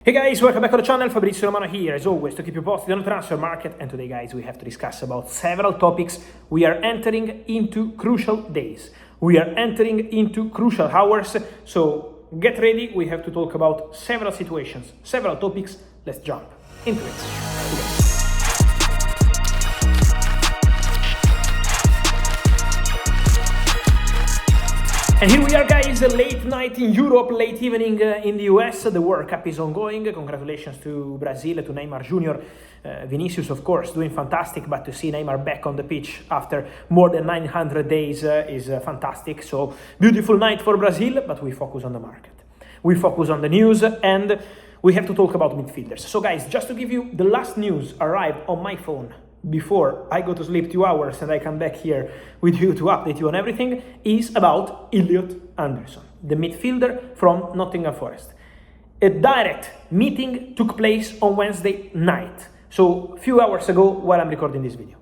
Hey guys, welcome back to the channel. Fabrizio Romano here, as always, to keep you posted on the transfer market. And today, guys, we have to discuss about several topics. We are entering into crucial days. We are entering into crucial hours. So get ready. We have to talk about several situations, several topics. Let's jump into it. And here we are, guys, late night in Europe, late evening in the US. The World Cup is ongoing. Congratulations to Brazil, to Neymar Jr. Vinicius, of course, doing fantastic, but to see Neymar back on the pitch after more than 900 days is fantastic. So, beautiful night for Brazil, but we focus on the market. We focus on the news, and we have to talk about midfielders. So, guys, just to give you the last news arrived on my phone before I go to sleep 2 hours and I come back here with you to update you on everything, is about Elliot Anderson, the midfielder from Nottingham Forest. A direct meeting took place on Wednesday night, so a few hours ago while I'm recording this video.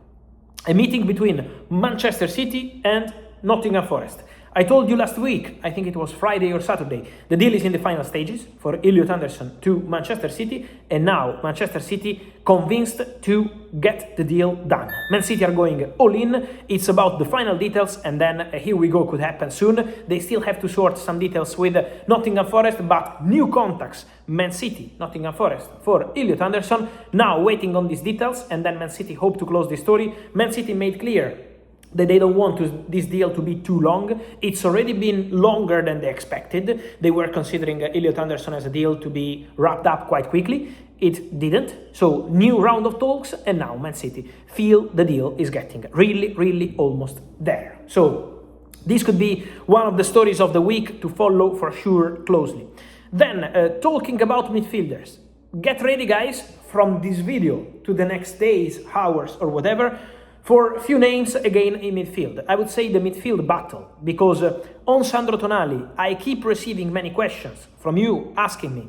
A meeting between Manchester City and Nottingham Forest. I told you last week, I think it was Friday or Saturday, the deal is in the final stages for Elliot Anderson to Manchester City, and now Manchester City convinced to get the deal done. Man City are going all in. It's about the final details, and then here we go, could happen soon. They still have to sort some details with Nottingham Forest, but new contacts, Man City, Nottingham Forest for Elliot Anderson, now waiting on these details, and then Man City hope to close this story. Man City made clear that they don't want this deal to be too long. It's already been longer than they expected. They were considering Elliot Anderson as a deal to be wrapped up quite quickly. It didn't. So new round of talks, and now Man City feel the deal is getting really almost there. So this could be one of the stories of the week to follow for sure closely. Then talking about midfielders, get ready, guys, from this video to the next days, hours or whatever, for a few names again in midfield. I would say the midfield battle, because on Sandro Tonali, I keep receiving many questions from you asking me,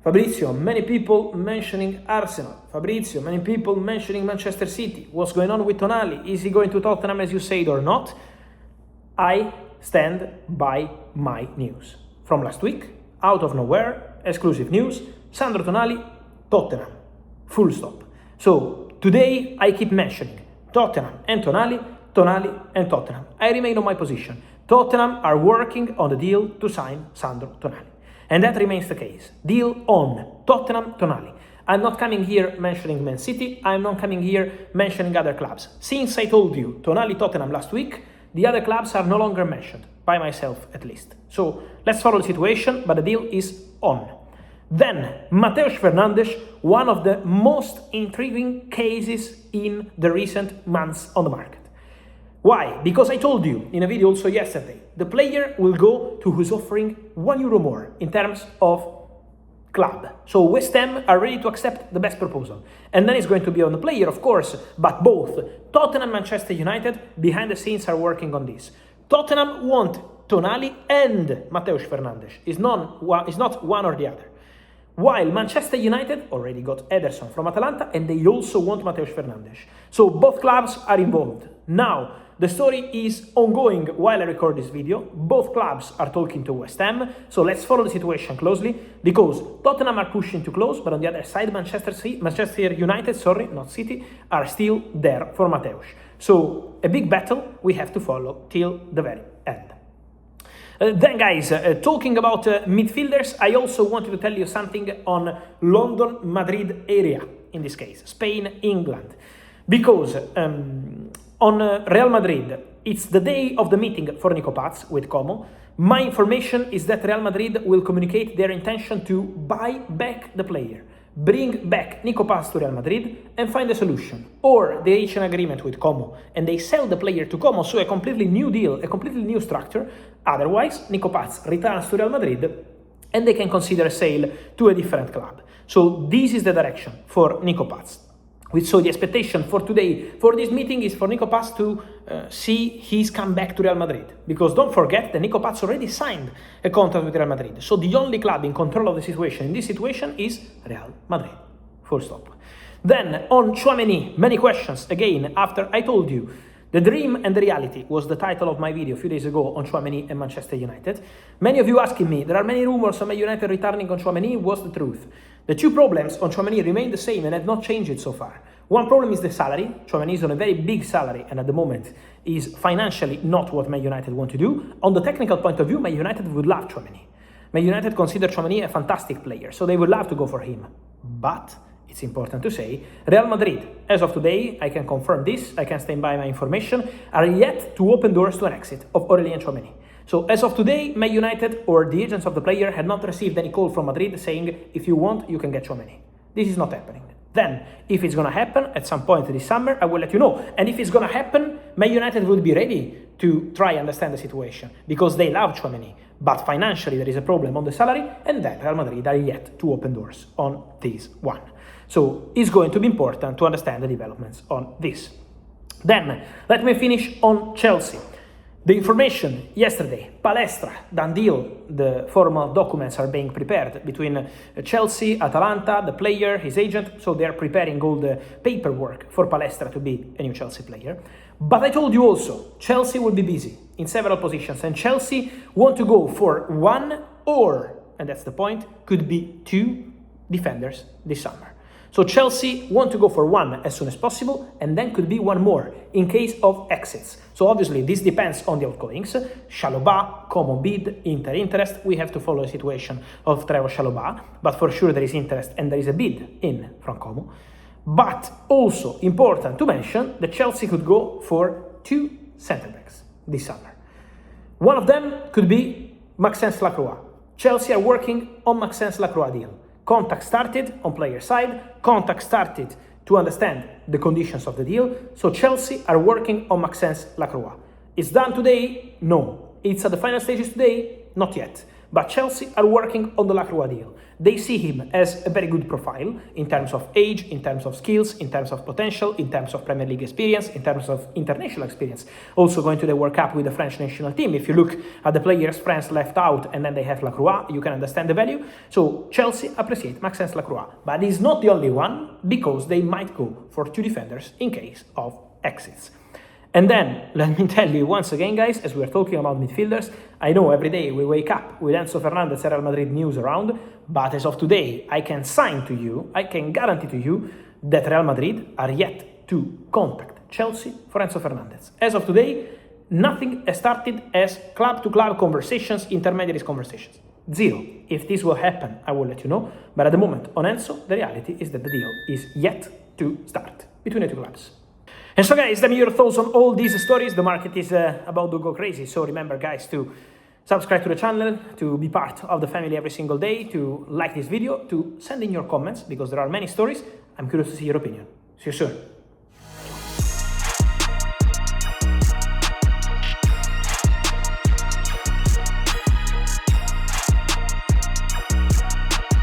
Fabrizio, many people mentioning Arsenal. Fabrizio, many people mentioning Manchester City. What's going on with Tonali? Is he going to Tottenham as you said or not? I stand by my news. From last week, out of nowhere, exclusive news, Sandro Tonali, Tottenham. Full stop. So today I keep mentioning Tottenham and Tonali, Tonali and Tottenham. I remain on my position. Tottenham are working on the deal to sign Sandro Tonali. And that remains the case. Deal on Tottenham, Tonali. I'm not coming here mentioning Man City. I'm not coming here mentioning other clubs. Since I told you Tonali, Tottenham last week, the other clubs are no longer mentioned, by myself at least. So let's follow the situation, but the deal is on. Then, Mateus Fernández, one of the most intriguing cases in the recent months on the market. Why? Because I told you in a video also yesterday, the player will go to who's offering €1 more in terms of club. So West Ham are ready to accept the best proposal. And then it's going to be on the player, of course, but both Tottenham and Manchester United behind the scenes are working on this. Tottenham want Tonali and Mateus Fernández. It's not one or the other. While Manchester United already got Ederson from Atalanta, and they also want Mateus Fernández. So both clubs are involved. Now, the story is ongoing while I record this video. Both clubs are talking to West Ham. So let's follow the situation closely, because Tottenham are pushing to close, but on the other side, Manchester United, not City, are still there for Mateus. So a big battle we have to follow till the very end. Then, guys, talking about midfielders, I also wanted to tell you something on London, Madrid area, in this case, Spain, England. Because on Real Madrid, it's the day of the meeting for Nico Paz with Como. My information is that Real Madrid will communicate their intention to buy back the player, bring back Nico Paz to Real Madrid and find a solution. Or they reach an agreement with Como and they sell the player to Como, so a completely new deal, a completely new structure. Otherwise, Nico Paz returns to Real Madrid and they can consider a sale to a different club. So this is the direction for Nico Paz. So the expectation for today, for this meeting, is for Nico Paz to see his comeback to Real Madrid. Because don't forget that Nico Paz already signed a contract with Real Madrid. So the only club in control of the situation in this situation is Real Madrid. Full stop. Then on Tchouameni, many questions again after I told you The Dream and the Reality was the title of my video a few days ago on Tchouameni and Manchester United. Many of you asking me, there are many rumors of Man United returning on Tchouameni, what's the truth? The two problems on Tchouameni remain the same and have not changed so far. One problem is the salary. Tchouameni is on a very big salary and at the moment is financially not what Man United want to do. On the technical point of view, Man United would love Tchouameni. Man United consider Tchouameni a fantastic player, so they would love to go for him. But it's important to say, Real Madrid, as of today, I can confirm this, I can stand by my information, are yet to open doors to an exit of Aurélien Tchouameni. So as of today, Man United or the agents of the player had not received any call from Madrid saying, if you want, you can get Tchouameni. This is not happening. Then, if it's going to happen at some point this summer, I will let you know. And if it's going to happen, Man United will be ready to try and understand the situation because they love Tchouameni. But financially, there is a problem on the salary, and then Real Madrid are yet to open doors on this one. So it's going to be important to understand the developments on this. Then, let me finish on Chelsea. The information yesterday, Palestra, done deal, the formal documents are being prepared between Chelsea, Atalanta, the player, his agent, so they're preparing all the paperwork for Palestra to be a new Chelsea player. But I told you also, Chelsea will be busy in several positions and Chelsea want to go for one or, and that's the point, could be two defenders this summer. So Chelsea want to go for one as soon as possible, and then could be one more in case of exits. So obviously this depends on the outgoings. Chalobah, common bid, Inter interest. We have to follow the situation of Trevor Chalobah, but for sure there is interest and there is a bid in from Como. But also important to mention that Chelsea could go for two centre-backs this summer. One of them could be Maxence Lacroix. Chelsea are working on Maxence Lacroix deal. Contact started on player side, contact started to understand the conditions of the deal, so Chelsea are working on Maxence Lacroix. It's done today? No. It's at the final stages today? Not yet. But Chelsea are working on the Lacroix deal. They see him as a very good profile in terms of age, in terms of skills, in terms of potential, in terms of Premier League experience, in terms of international experience. Also going to the World Cup with the French national team. If you look at the players France left out and then they have Lacroix, you can understand the value. So Chelsea appreciate Maxence Lacroix. But he's not the only one because they might go for two defenders in case of exits. And then, let me tell you once again, guys, as we are talking about midfielders, I know every day we wake up with Enzo Fernández and Real Madrid news around, but as of today, I can sign to you, I can guarantee to you that Real Madrid are yet to contact Chelsea for Enzo Fernández. As of today, nothing has started as club-to-club conversations, intermediaries conversations. Zero. If this will happen, I will let you know. But at the moment, on Enzo, the reality is that the deal is yet to start between the two clubs. And so guys, let me hear your thoughts on all these stories. The market is about to go crazy. So remember guys to subscribe to the channel, to be part of the family every single day, to like this video, to send in your comments because there are many stories. I'm curious to see your opinion. See you soon.